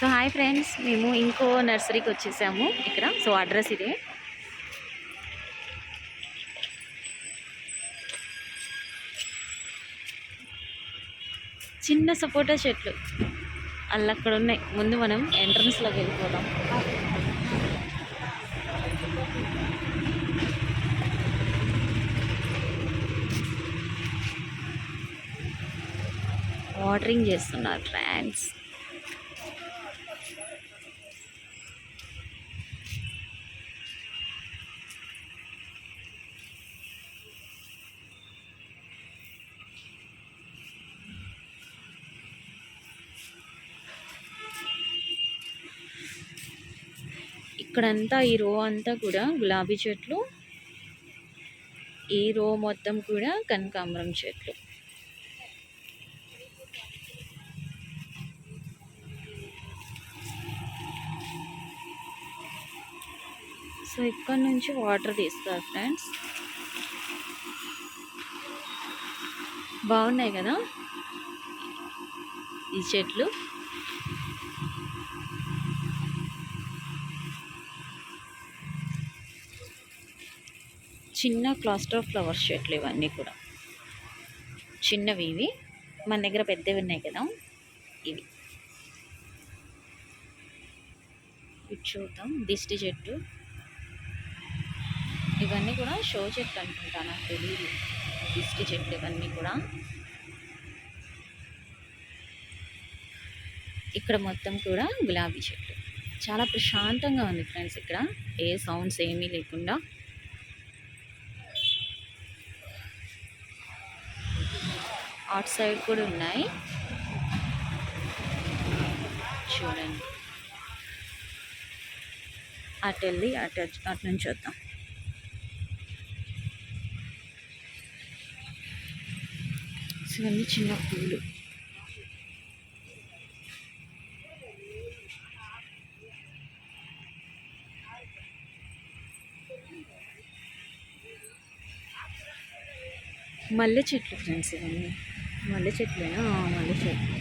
So hi friends, మేము ఇంకో నర్సరీకి వచ్చేసాము ఇక్కడ. సో అడ్రస్ ఇదే. చిన్న సపోటా చెట్లు అక్కడ ఉన్నాయి. ముందు మనం ఎంట్రన్స్లోకి వెళ్ళిపోదాం. వాటరింగ్ చేస్తున్నారు ఫ్రెండ్స్. ఇక్కడంతా ఈ రో అంతా కూడా గులాబీ చెట్లు, ఈ రో మొత్తం కూడా కనకాంబరం చెట్లు. సో ఇక్కడ నుంచి వాటర్ తీస్తారు ఫ్రెండ్స్. బాగున్నాయి కదా ఈ చెట్లు. చిన్న క్లాస్టర్ ఫ్లవర్స్ చెట్లు ఇవన్నీ కూడా చిన్నవి. ఇవి మన దగ్గర పెద్దవి ఉన్నాయి కదా, ఇవి. ఇటు చూద్దాం. దిష్టి చెట్టు, ఇవన్నీ కూడా షో చెట్లు అనుకుంటా, నాకు తెలియదు. దిష్టి చెట్లు ఇవన్నీ కూడా. ఇక్కడ మొత్తం కూడా గులాబీ చెట్లు. చాలా ప్రశాంతంగా ఉంది ఫ్రెండ్స్ ఇక్కడ, ఏ సౌండ్స్ ఏమీ లేకుండా. అవుట్ సైడ్ కూడా ఉన్నాయి చూడండి. అటు వెళ్ళి అటు నుంచి వద్దాం. ఇవన్నీ చిన్న పూలు. మల్లె చెట్లు ఫ్రెండ్స్, ఇవన్నీ మల్లె చెట్లేనా? మల్లె చెట్లు.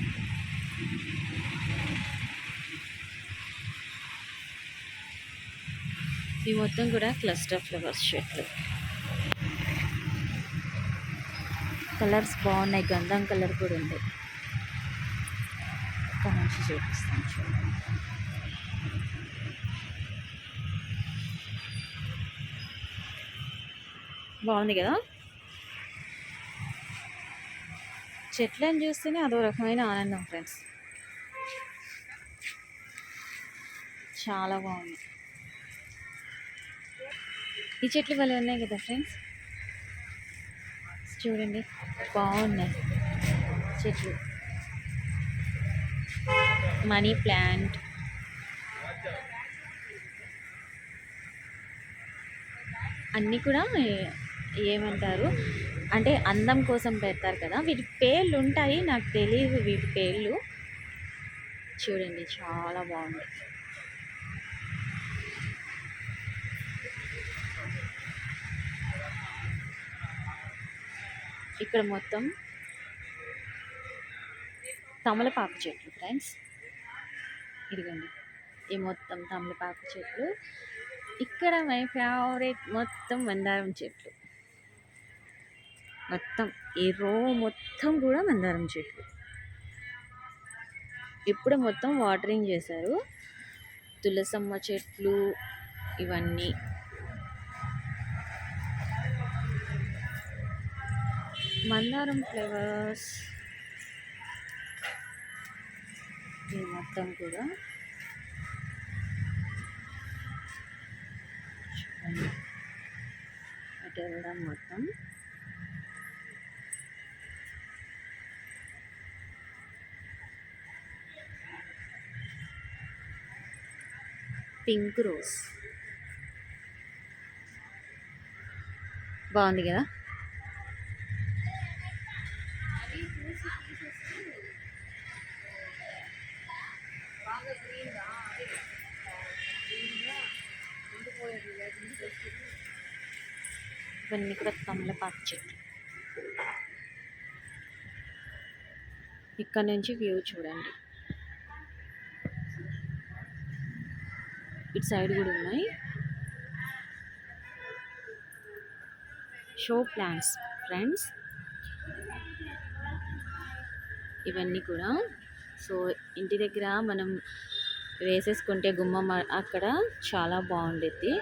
ఇవి మొత్తం కూడా క్లస్టర్ ఫ్లవర్స్ చెట్లు. కలర్స్ బాగున్నాయి. గంధం కలర్ కూడా ఉంది. ఇక్కడ నుంచి చూపిస్తాను చూడండి. బాగుంది కదా. చెట్లను చూస్తేనే అదో రకమైన ఆనందం ఫ్రెండ్స్. చాలా బాగుంది. ఈ చెట్లు భలే ఉన్నాయి కదా ఫ్రెండ్స్, చూడండి. బాగున్నాయి చెట్లు. మనీ ప్లాంట్, అన్నీ కూడా ఏమంటారు అంటే అందం కోసం పెడతారు కదా. వీటి పేర్లు ఉంటాయి, నాకు తెలియదు వీటి పేర్లు. చూడండి చాలా బాగుంది. ఇక్కడ మొత్తం తమలపాకు చెట్లు ఫ్రెండ్స్. ఇదిగోండి, ఈ మొత్తం తమలపాకు చెట్లు. ఇక్కడ మై ఫేవరెట్ మొత్తం మందారం చెట్లు. మొత్తం ఈ రో మొత్తం కూడా మందారం చెట్లు. ఇప్పుడు మొత్తం వాటరింగ్ చేశారు. తులసమ్మ చెట్లు ఇవన్నీ. మందారం ఫ్లవర్స్ ఇది మొత్తం కూడా అటు వెళ్ళడం మొత్తం. పింక్ రోజ్ బాగుంది కదా. ఇవన్నీ కూడా తమలపాకు చెట్లు. ఇక్కడ నుంచి వ్యూ చూడండి. ఇటు సైడ్ కూడా ఉన్నాయి. షో ప్లాంట్స్ ఫ్రెండ్స్ ఇవన్నీ కూడా. సో ఇంటి దగ్గర మనం వేసేసుకుంటే గుమ్మం అక్కడ చాలా బాగుండేది.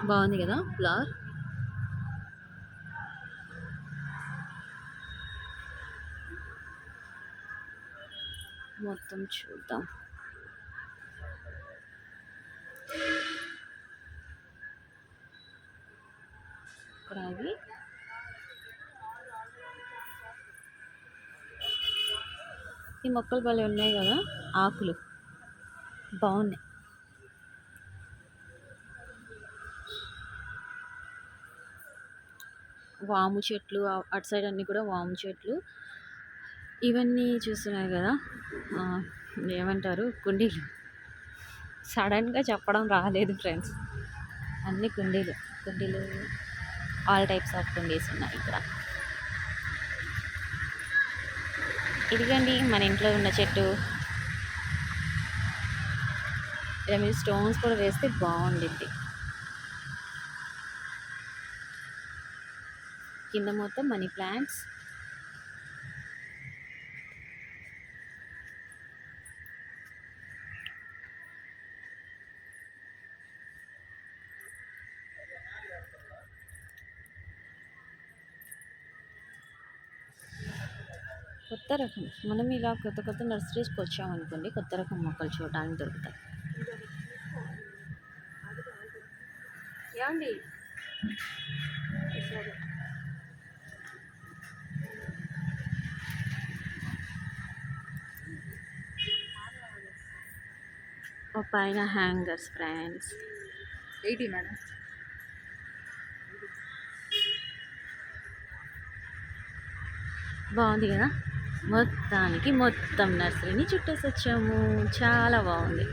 బాగుంది కదా ఫ్లవర్. మొత్తం చూద్దాం. ఇక్కడ అవి ఈ మొక్కలు భలే ఉన్నాయి కదా, ఆకులు బాగున్నాయి. వాము చెట్లు అటు సైడ్ అన్నీ కూడా వాము చెట్లు. ఇవన్నీ చూస్తున్నారు కదా, ఏమంటారు, కుండీలు. సడన్గా చెప్పడం రాలేదు ఫ్రెండ్స్. అన్ని కుండీలు కుండీలు, ఆల్ టైప్స్ ఆఫ్ కుండీస్ ఉన్నాయి ఇక్కడ. ఇదిగండి మన ఇంట్లో ఉన్న చెట్టు. ఇలా మీరు స్టోన్స్ కూడా వేస్తే బాగుండిద్ది. కింద మొత్తం మనీ ప్లాంట్స్. కొత్త రకం, మనం ఇలా కొత్త కొత్త నర్సరీస్కి వచ్చామనుకోండి, కొత్త రకం మొక్కలు చూడడానికి దొరుకుతాయి. ఏమండి పైన హ్యాంగర్స్ ఫ్రెండ్స్. 80 మేడం. బాగుంది కదా. మొత్తానికి మొత్తం నర్సరీని చుట్టేసి వచ్చాము. చాలా బాగుంది.